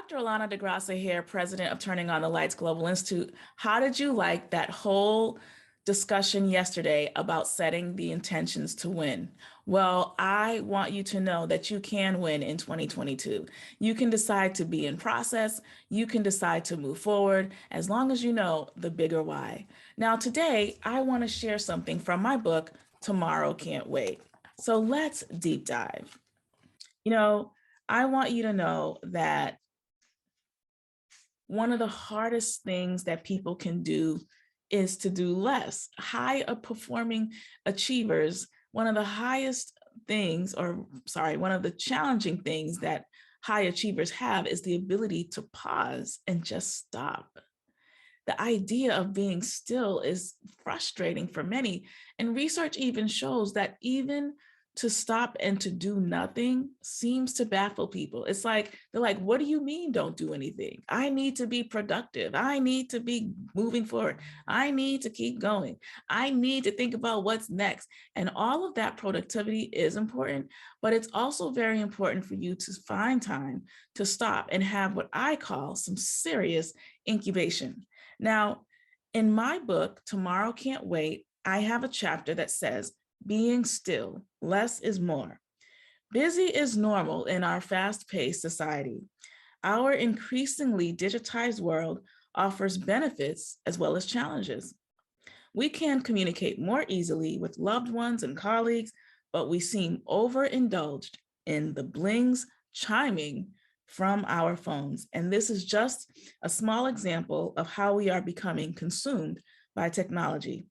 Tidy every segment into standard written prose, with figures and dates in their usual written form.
Dr. Alana DeGrassa here, president of Turning on the Lights Global Institute. How did you like that whole discussion yesterday about setting the intentions to win? Well, I want you to know that you can win in 2022. You can decide to be in process. You can decide to move forward as long as you know the bigger why. Now, today, I want to share something from my book, Tomorrow Can't Wait. So let's deep dive. You know, I want you to know that one of the hardest things that people can do is to do less. High performing achievers, one of the highest things, or sorry, one of the challenging things that high achievers have is the ability to pause and just stop. The idea of being still is frustrating for many. And research even shows that even to stop and to do nothing seems to baffle people. It's like, they're like, what do you mean don't do anything? I need to be productive. I need to be moving forward. I need to keep going. I need to think about what's next. And all of that productivity is important, but it's also very important for you to find time to stop and have what I call some serious incubation. Now, in my book, Tomorrow Can't Wait, I have a chapter that says, being still, less is more. Busy is normal in our fast-paced society. Our increasingly digitized world offers benefits as well as challenges. We can communicate more easily with loved ones and colleagues, but we seem overindulged in the blings chiming from our phones. And this is just a small example of how we are becoming consumed by technology.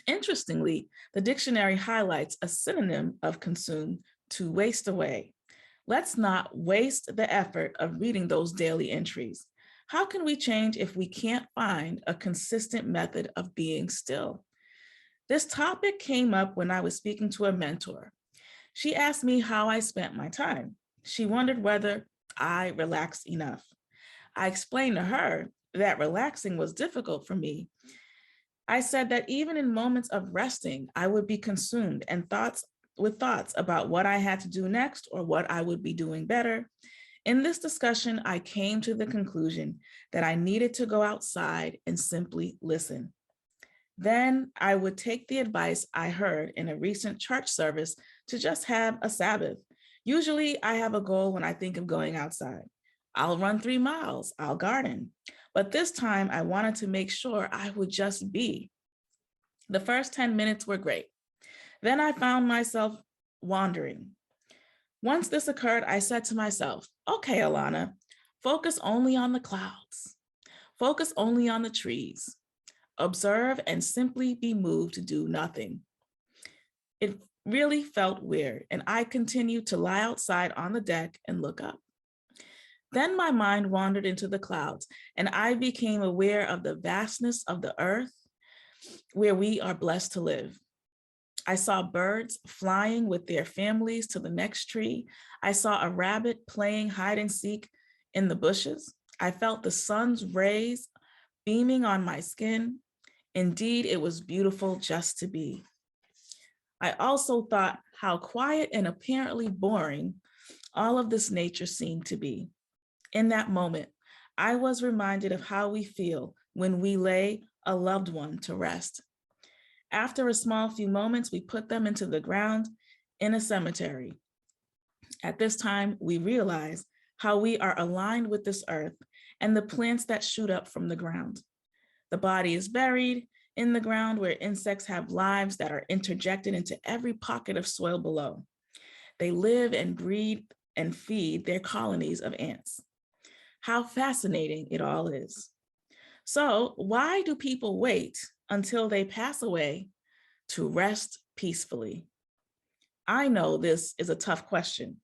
Interestingly, the dictionary highlights a synonym of consume to waste away. Let's not waste the effort of reading those daily entries. How can we change if we can't find a consistent method of being still? This topic came up when I was speaking to a mentor. She asked me how I spent my time. She wondered whether I relaxed enough. I explained to her that relaxing was difficult for me. I said that even in moments of resting, I would be consumed and thoughts about what I had to do next or what I would be doing better. In this discussion, I came to the conclusion that I needed to go outside and simply listen. Then I would take the advice I heard in a recent church service to just have a Sabbath. Usually I have a goal when I think of going outside. I'll run 3 miles, I'll garden. But this time I wanted to make sure I would just be. The first 10 minutes were great. Then I found myself wandering. Once this occurred, I said to myself, okay, Alana, focus only on the clouds. Focus only on the trees. Observe and simply be moved to do nothing. It really felt weird, and I continued to lie outside on the deck and look up. Then my mind wandered into the clouds, and I became aware of the vastness of the earth where we are blessed to live. I saw birds flying with their families to the next tree. I saw a rabbit playing hide and seek in the bushes. I felt the sun's rays beaming on my skin. Indeed, it was beautiful just to be. I also thought how quiet and apparently boring all of this nature seemed to be. In that moment, I was reminded of how we feel when we lay a loved one to rest. After a small few moments, we put them into the ground in a cemetery. At this time, we realize how we are aligned with this earth and the plants that shoot up from the ground. The body is buried in the ground where insects have lives that are interjected into every pocket of soil below. They live and breed and feed their colonies of ants. How fascinating it all is. So why do people wait until they pass away to rest peacefully? I know this is a tough question,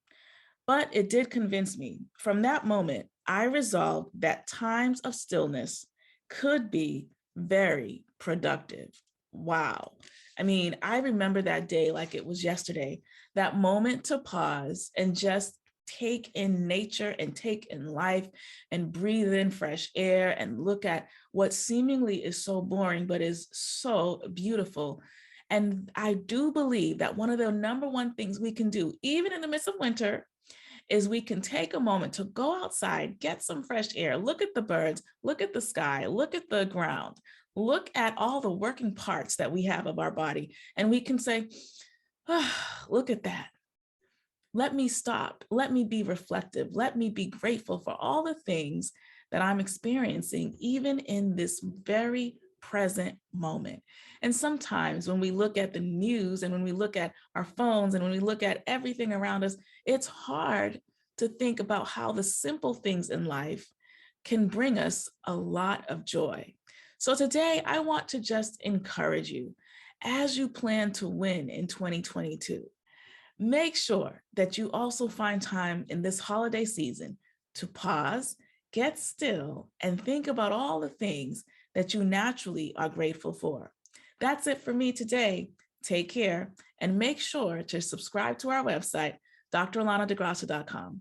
but it did convince me. From that moment, I resolved that times of stillness could be very productive. Wow. I mean, I remember that day like it was yesterday, that moment to pause and just take in nature and take in life and breathe in fresh air and look at what seemingly is so boring, but is so beautiful. And I do believe that one of the number one things we can do, even in the midst of winter, is we can take a moment to go outside, get some fresh air, look at the birds, look at the sky, look at the ground, look at all the working parts that we have of our body, and we can say, oh, look at that. Let me stop. Let me be reflective. Let me be grateful for all the things that I'm experiencing, even in this very present moment. And sometimes when we look at the news and when we look at our phones and when we look at everything around us, it's hard to think about how the simple things in life can bring us a lot of joy. So today, I want to just encourage you as you plan to win in 2022. Make sure that you also find time in this holiday season to pause, get still, and think about all the things that you naturally are grateful for. That's it for me today. Take care and make sure to subscribe to our website, dralanadegrasso.com.